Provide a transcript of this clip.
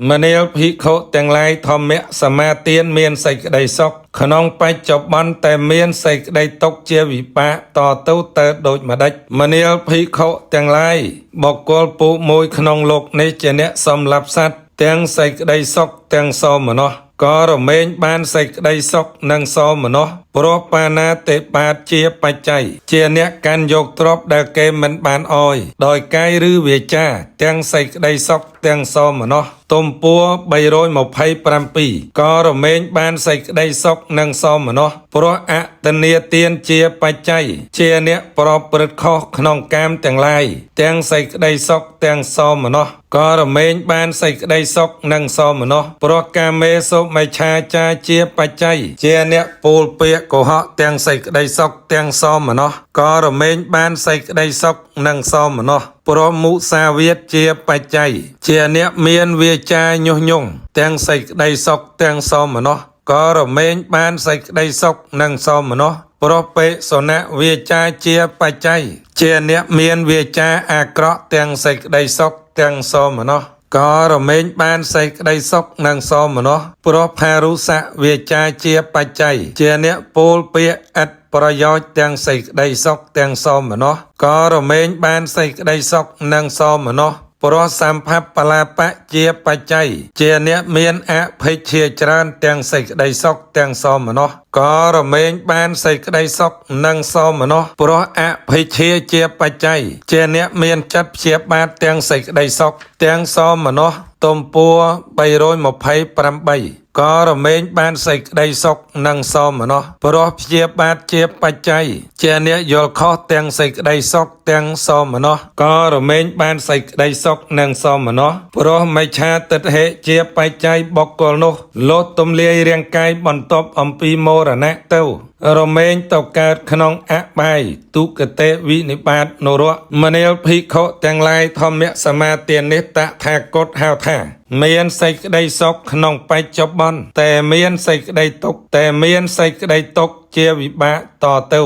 มณีลภิกขุទាំងឡាយធម្មៈសមាទានមានសេចក្តីសុខក្នុងបច្ចុប្បន្នតែមានសេចក្តីទុក្ខជាវិបាកតទៅដូចម្ដេចមនីលភិក្ខុទាំងឡាយបុគ្គលពូមួយក្នុងលោកនេះជាអ្នកសម្លាប់សត្វទាំងសេចក្តីសុខទាំងសោមនស្សក៏រមែងបានសេចក្តីសុខនិងសោមនស្សព្រោះបាណាតិបាតជាបច្ច័យជាអ្នកកាន់យកទ្រព្យដែលគេមិនបានអោយដោយកាយឬវាចាទាំងសេចក្តីសុខទាំងសោមនស្សទំព័រ327ក៏រមែងបានសេចក្តីសុខនិងសោមនស្សព្រោះអតនីទានជាបច្ច័យជាអ្នកប្រព្រឹត្តខុសក្នុងកាមទាំងឡាយទាំងសេចក្តីសុខទាំងសោមនស្សក៏រមែងបានសេចក្តីសុខនិងសោមនស្សព្រោះកាមេសុមិច្ឆាចាជាបច្ច័យជាអ្នកពោលពាក្យកុហកទាំងសេចក្តីសុខទាំងសោមនស្សក៏រមែងបានសេចក្តីសុខនិងសោមនស្សព្រមមុសាវាទជាបច្ច័យជាអ្នកមានវាចាញុះញង់ទាំងសេចក្តីសុខទាំងសោមនស្សក៏រមែងបានសេចក្តីសុខនិងសោមនស្សព្រោះបេសនៈវាចាជាបច្ច័យជាអ្នកមានវាចាអាក្រក់ទាំងសេចក្តីសុខទាំងសោមនស្សក៏រមែងបានសេចក្តីសុខនិងសោមនស្សព្រោះផារុសៈវាចាជាបច្ច័យជាអ្នកពោលពាក្យឥតប្រយោជន៍ទាំងសេចក្តីសុខទាំងសោមនស្សក៏រមែងបានសេចក្តីសុខនិងសោមនស្សព្រោះសម្ភបលាបៈជាបច្ច័យជាអ្នកមានអភិជ្ជាច្រើនទាំងសេចក្តីសុខទាំងសោមនស្សក៏រមែងបានសេចក្តីសុខនិងសោមនស្សព្រោះអភិជ្ជាជាបច្ច័យជាអ្នកមានចិត្តព្យាបាទទាំងសេចក្តីសុខទាំងសោមនស្សទំព័រ328ក៏រមែងបានសេចក្តីសុខនិងសោមនស្សព្រោះព្យាបាទជាបច្ច័យជាអ្នកយល់ខុសទាំងសេចក្តីសុខទាំងសោមនស្សក៏រមែងបានសេចក្តីសុខនិងសោមនស្សព្រោះមិច្ឆាទិដ្ឋិជាបច្ច័យបុគ្គលនោះលោតទំលាយរាងកាយបន្ទាប់អំពីមរណៈទៅរមែងទៅកើតក្នុងអបាយទុគតិវិនិបាតនរៈមនីលភិក្ខុទាំងឡាយធម្មៈសមាទាននេះតថាគតហៅថាមានសេចក្តីសុខក្នុងបច្ចុប្បន្នតែមានសេចក្តីទុក្ខជាវិបាកតទៅ